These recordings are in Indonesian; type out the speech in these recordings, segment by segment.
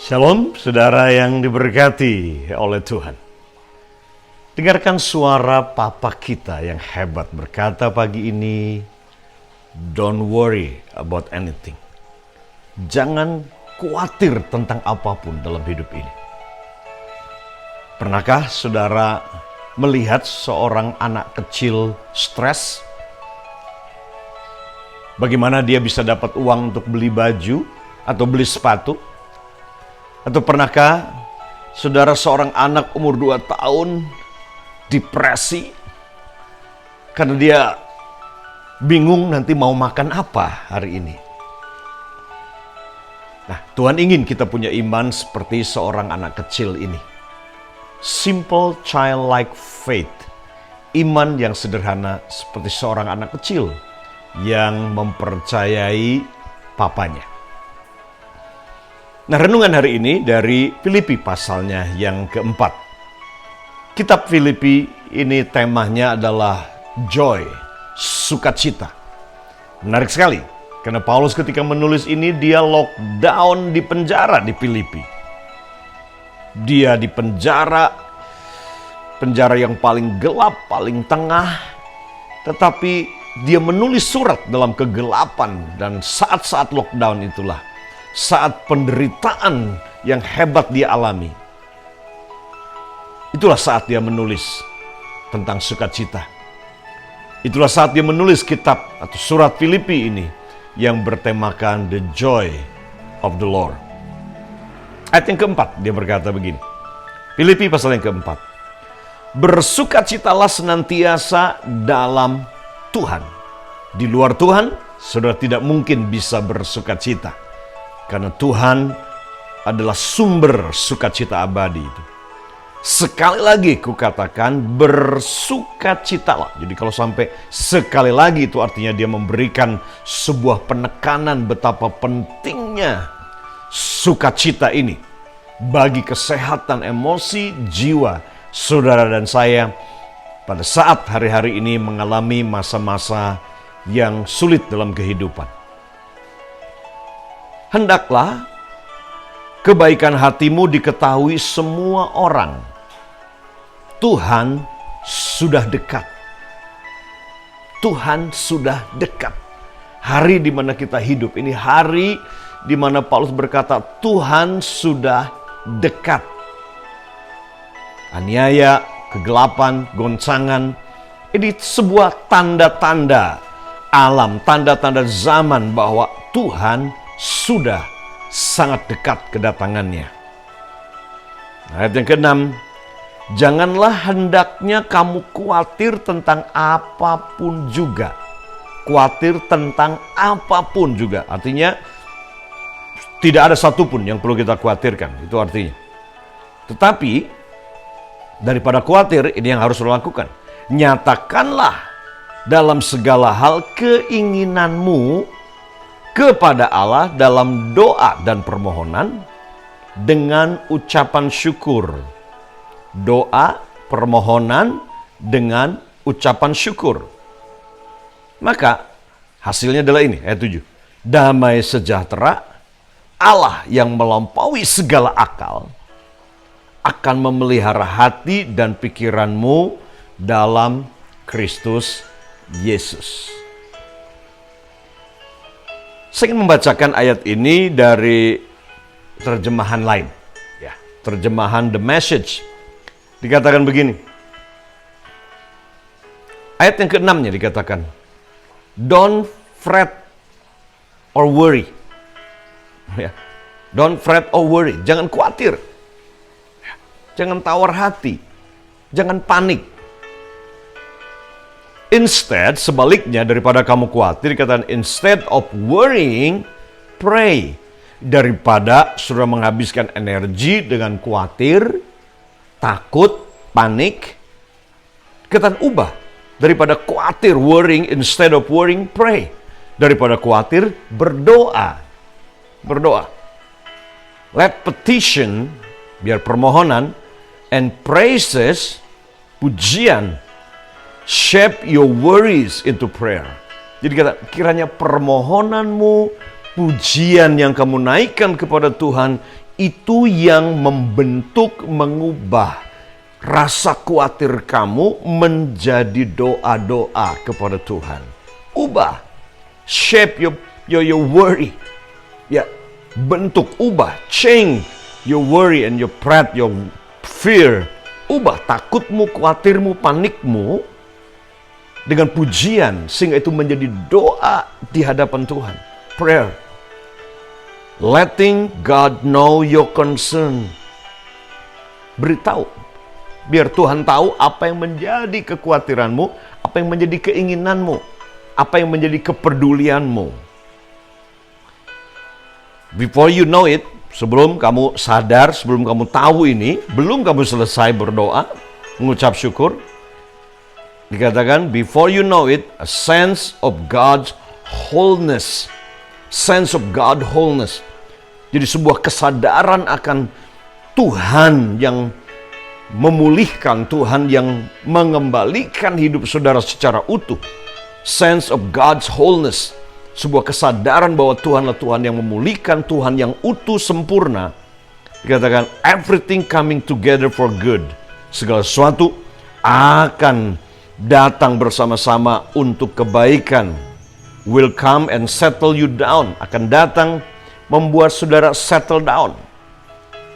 Shalom, saudara yang diberkati oleh Tuhan. Dengarkan suara Papa kita yang hebat berkata pagi ini, don't worry about anything. Jangan khawatir tentang apapun dalam hidup ini. Pernahkah saudara melihat seorang anak kecil stres? Bagaimana dia bisa dapat uang untuk beli baju atau beli sepatu? Atau pernahkah saudara seorang anak umur 2 tahun depresi karena dia bingung nanti mau makan apa hari ini? Nah, Tuhan ingin kita punya iman seperti seorang anak kecil ini. Simple childlike faith. Iman yang sederhana seperti seorang anak kecil yang mempercayai papanya. Nah, renungan hari ini dari Filipi pasalnya yang keempat. Kitab Filipi ini temanya adalah joy, sukacita. Menarik sekali, karena Paulus ketika menulis ini dia lockdown di penjara di Filipi. Dia di penjara yang paling gelap, paling tengah, tetapi dia menulis surat dalam kegelapan dan saat-saat lockdown itulah. Saat penderitaan yang hebat dia alami. Itulah saat dia menulis tentang sukacita. Itulah saat dia menulis kitab atau surat Filipi ini yang bertemakan The Joy of the Lord. Ayat yang keempat dia berkata begini. Filipi pasal yang keempat. Bersukacitalah senantiasa dalam Tuhan. Di luar Tuhan, saudara tidak mungkin bisa bersukacita. Karena Tuhan adalah sumber sukacita abadi itu. Sekali lagi kukatakan bersukacitalah. Jadi kalau sampai sekali lagi itu artinya dia memberikan sebuah penekanan betapa pentingnya sukacita ini. Bagi kesehatan emosi, jiwa, saudara dan saya pada saat hari-hari ini mengalami masa-masa yang sulit dalam kehidupan. Hendaklah kebaikan hatimu diketahui semua orang. Tuhan sudah dekat. Tuhan sudah dekat. Hari di mana kita hidup ini hari di mana Paulus berkata Tuhan sudah dekat. Aniaya, kegelapan, goncangan, ini sebuah tanda-tanda alam, tanda-tanda zaman bahwa Tuhan sudah sangat dekat kedatangannya. Ayat yang ke-6, janganlah hendaknya kamu khawatir tentang apapun juga. Khawatir tentang apapun juga. Artinya, tidak ada satupun yang perlu kita khawatirkan. Itu artinya. Tetapi, daripada khawatir, ini yang harus lo lakukan. Nyatakanlah dalam segala hal keinginanmu kepada Allah dalam doa dan permohonan dengan ucapan syukur. Doa, permohonan dengan ucapan syukur. Maka hasilnya adalah ini, ayat 7. Damai sejahtera Allah yang melampaui segala akal akan memelihara hati dan pikiranmu dalam Kristus Yesus. Saya ingin membacakan ayat ini dari terjemahan lain. Ya, terjemahan The Message. Dikatakan begini. Ayat yang ke-6-nya dikatakan, don't fret or worry. Ya, don't fret or worry. Jangan khawatir. Ya, jangan tawar hati. Jangan panik. Instead, sebaliknya daripada kamu khawatir, dikatakan instead of worrying, pray. Daripada sudah menghabiskan energi dengan khawatir, takut, panik, dikatakan ubah. Daripada khawatir, worrying, instead of worrying, pray. Daripada khawatir, berdoa. Berdoa. Let petition, biar permohonan, and praises, pujian, shape your worries into prayer. Jadi kata kiranya permohonanmu, pujian yang kamu naikkan kepada Tuhan itu yang membentuk, mengubah rasa khawatir kamu menjadi doa-doa kepada Tuhan. Ubah, shape your worry. Ya, bentuk, ubah, change your worry and your pride, your fear. Ubah takutmu, khawatirmu, panikmu dengan pujian, sehingga itu menjadi doa di hadapan Tuhan. Prayer. Letting God know your concern. Beritahu. Biar Tuhan tahu apa yang menjadi kekhawatiranmu, apa yang menjadi keinginanmu, apa yang menjadi kepedulianmu. Before you know it, sebelum kamu sadar, sebelum kamu tahu ini, belum kamu selesai berdoa, mengucap syukur, dikatakan, before you know it, a sense of God's wholeness. Sense of God wholeness. Jadi sebuah kesadaran akan Tuhan yang memulihkan, Tuhan yang mengembalikan hidup saudara secara utuh. Sense of God's wholeness. Sebuah kesadaran bahwa Tuhanlah Tuhan yang memulihkan, Tuhan yang utuh, sempurna. Dikatakan, everything coming together for good. Segala sesuatu akan datang bersama-sama untuk kebaikan. Will come and settle you down. Akan datang membuat saudara settle down.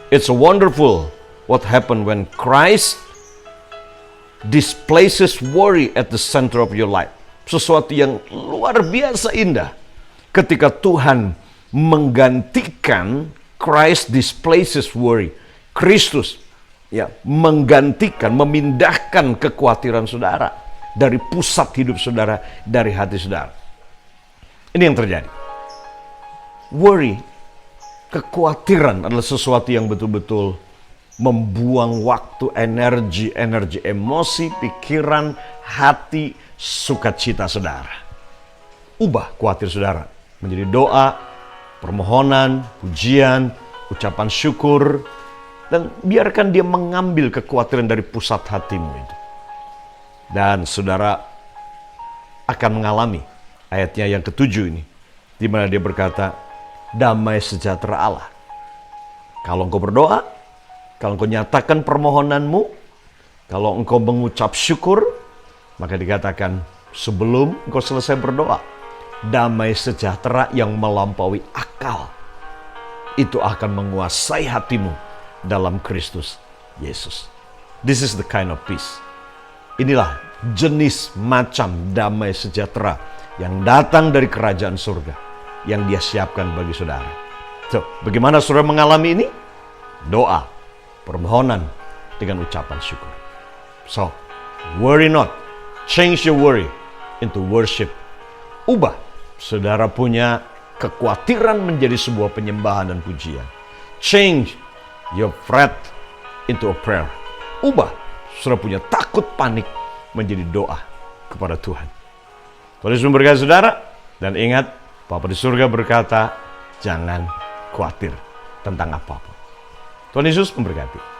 It's wonderful what happened when Christ displaces worry at the center of your life. Sesuatu yang luar biasa indah ketika Tuhan menggantikan, Christ displaces worry. Kristus ya menggantikan, memindahkan kekhawatiran saudara dari pusat hidup saudara, dari hati saudara. Ini yang terjadi. Worry, kekhawatiran adalah sesuatu yang betul-betul membuang waktu, energi emosi, pikiran, hati, sukacita saudara. Ubah khawatir saudara menjadi doa, permohonan, pujian, ucapan syukur, dan biarkan dia mengambil kekhawatiran dari pusat hatimu itu. Dan saudara akan mengalami ayatnya yang ketujuh ini, di mana dia berkata, damai sejahtera Allah. Kalau engkau berdoa, kalau engkau nyatakan permohonanmu, kalau engkau mengucap syukur, maka dikatakan sebelum engkau selesai berdoa, damai sejahtera yang melampaui akal itu akan menguasai hatimu dalam Kristus Yesus. This is the kind of peace. Inilah jenis macam damai sejahtera yang datang dari kerajaan surga yang dia siapkan bagi saudara. So, bagaimana saudara mengalami ini? Doa, permohonan dengan ucapan syukur. So, worry not. Change your worry into worship. Ubah saudara punya kekhawatiran menjadi sebuah penyembahan dan pujian. Change your fret into a prayer. Ubah saudara punya takut, panik menjadi doa kepada Tuhan. Tuhan Yesus memberkati saudara, dan ingat, Bapa di surga berkata, jangan khawatir tentang apapun. Tuhan Yesus memberkati.